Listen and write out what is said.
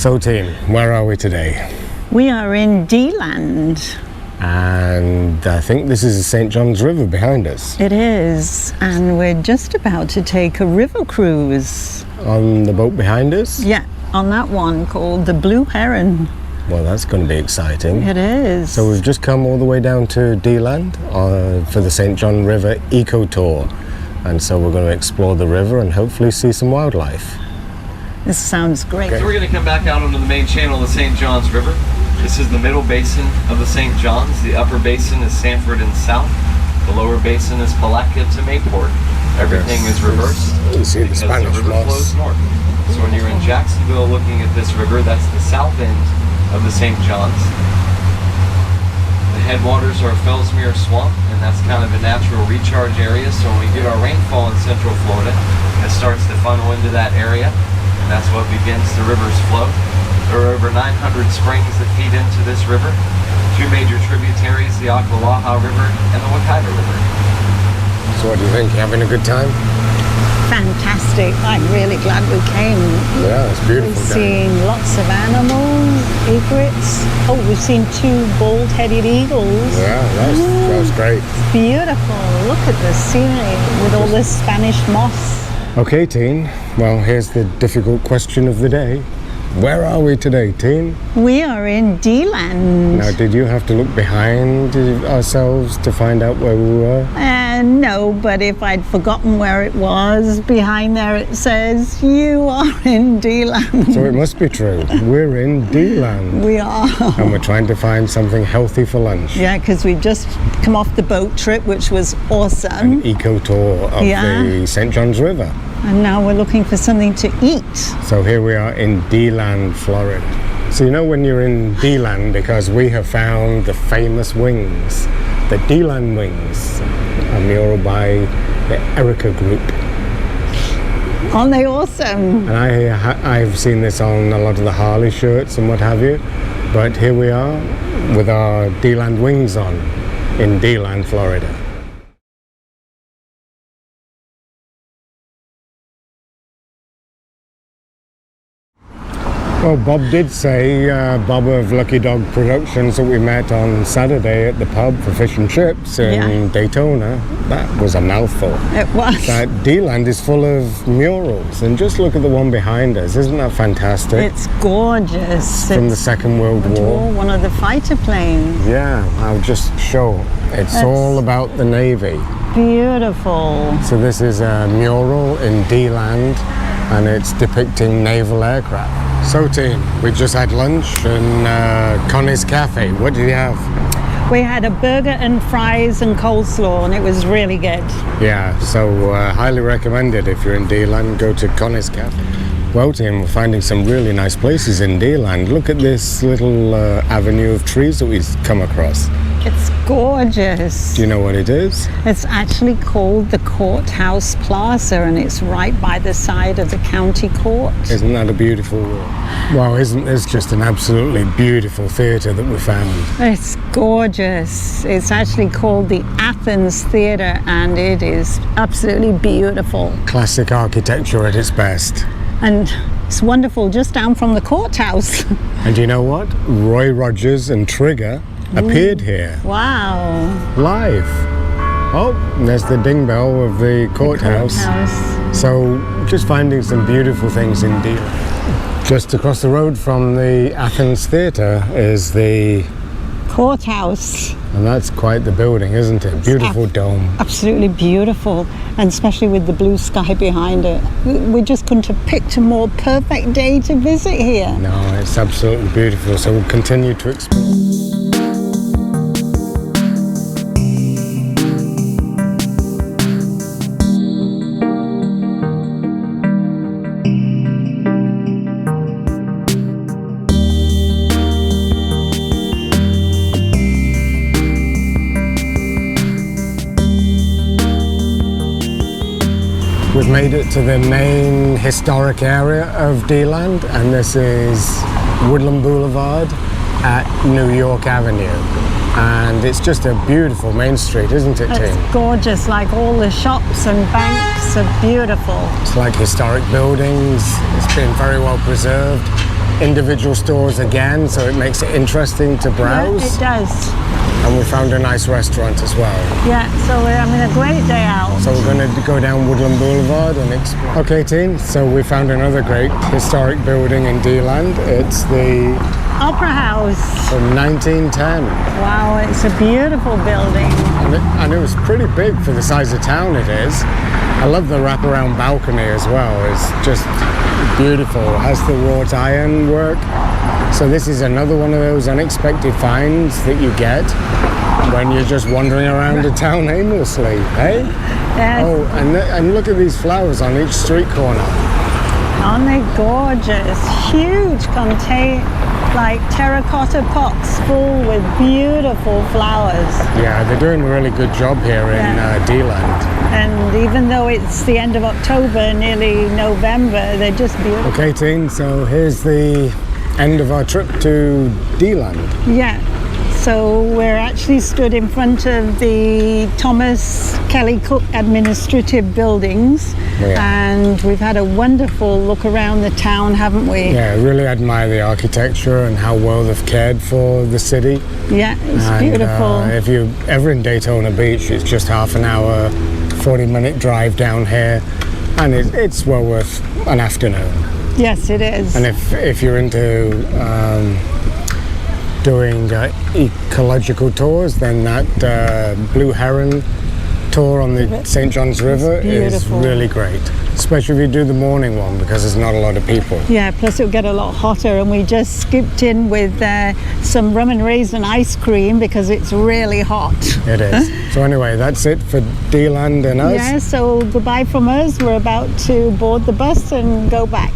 So team, where are we today? We are in DeLand. And I think this is the St. John's River behind us. It is, and we're just about to take a river cruise. On the boat behind us? Yeah, on that one called the Blue Heron. Well, that's going to be exciting. It is. So we've just come all the way down to DeLand for the St. John River Eco Tour. And so we're going to explore the river and hopefully see some wildlife. This sounds great. Okay. So we're going to come back out onto the main channel of the St. John's River. This is the middle basin of the St. John's. The upper basin is Sanford and South. The lower basin is Palatka to Mayport. Everything is reversed you see the Spanish the river flows north. So when you're in Jacksonville looking at this river, that's the south end of the St. John's. The headwaters are Fellsmere Swamp, and that's kind of a natural recharge area. So when we get our rainfall in central Florida, it starts to funnel into that area, and that's what begins the river's flow. There are over 900 springs that feed into this river. Two major tributaries, the Ocklawaha River and the Wekiva River. So what do you think? You having a good time? Fantastic. I'm really glad we came. Yeah, it's beautiful. We've seen lots of animals, egrets. Oh, we've seen two bald-headed eagles. Yeah, that's great. It's beautiful. Look at the scenery with all this Spanish moss. Okay, Teen. Well, here's the difficult question of the day. Where are we today, Teen? We are in DeLand. Now, did you have to look behind ourselves to find out where we were? No, but if I'd forgotten where it was, behind there it says, you are in DeLand. So it must be true. We're in DeLand. We are. And we're trying to find something healthy for lunch. Yeah, because we've just come off the boat trip, which was awesome. An eco tour of the St. John's River. And now we're looking for something to eat. So here we are in DeLand, Florida. So you know when you're in DeLand because we have found the famous wings, the Dillon Wings, a mural by the Erica Group. Aren't they awesome? And I've seen this on a lot of the Harley shirts and what have you. But here we are with our DeLand Wings on in DeLand, Florida. Well, Bob did say, Bob of Lucky Dog Productions that we met on Saturday at the pub for fish and chips in Daytona. That was a mouthful. It was. That DeLand is full of murals, and just look at the one behind us. Isn't that fantastic? It's gorgeous. From the Second World War. One of the fighter planes. Yeah, I'll just show. It's all about the Navy. Beautiful. So this is a mural in DeLand, and it's depicting naval aircraft. So team, we just had lunch in Connies Cafe. What did you have? We had a burger and fries and coleslaw, and it was really good. Yeah, so highly recommended if you're in DeLand, go to Connies Cafe. Well team, we're finding some really nice places in DeLand. Look at this little avenue of trees that we've come across. It's gorgeous. Do you know what it is? It's actually called the Courthouse Plaza, and it's right by the side of the county court. Isn't that a beautiful Well, isn't this just an absolutely beautiful theatre that we found? It's gorgeous. It's actually called the Athens Theatre, and it is absolutely beautiful. Classic architecture at its best. And it's wonderful, just down from the courthouse. And you know what? Roy Rogers and Trigger appeared here. Wow. Live. Oh, there's the ding bell of the courthouse. So just finding some beautiful things in DeLand. Just across the road from the Athens Theatre is the Courthouse. And that's quite the building, isn't it? Beautiful dome. Absolutely beautiful, and especially with the blue sky behind it. We just couldn't have picked a more perfect day to visit here. No, it's absolutely beautiful. So we'll continue to explore. We've made it to the main historic area of DeLand, and this is Woodland Blvd at New York Avenue. And it's just a beautiful main street, isn't it, Tim? It's gorgeous, like all the shops and banks are beautiful. It's like historic buildings, it's been very well preserved. individual stores again, so it makes it interesting to browse. Yeah, it does. And we found a nice restaurant as well. Yeah, so we're having a great day out. So we're going to go down Woodland Blvd and explore. Okay, team, so we found another great historic building in DeLand. It's the Opera House. from 1910. Wow, it's a beautiful building. And it was pretty big for the size of town it is. I love the wraparound balcony as well. It's just beautiful. It has the wrought iron work. So this is another one of those unexpected finds that you get when you're just wandering around a town aimlessly, eh? Yes. Oh, and look at these flowers on each street corner. Aren't they gorgeous? Huge like terracotta pots full with beautiful flowers. Yeah, they're doing a really good job here in DeLand. And even though it's the end of October, nearly November, they're just beautiful. Okay, team, so here's the end of our trip to DeLand. Yeah, so we're actually stood in front of the Thomas Kelly Cook administrative buildings, and we've had a wonderful look around the town, haven't we? Yeah, I really admire the architecture and how well they've cared for the city. Yeah, it's beautiful. If you're ever in Daytona Beach, it's just half an hour, 40-minute drive down here, and it's well worth an afternoon. Yes, it is. And if you're into doing ecological tours, then that Blue Heron tour on the St. John's River is really great, especially if you do the morning one because there's not a lot of people. Yeah, plus it'll get a lot hotter, and we just skipped in with some rum and raisin ice cream because it's really hot. It is. So anyway, that's it for DeLand and us. Yeah, so goodbye from us. We're about to board the bus and go back.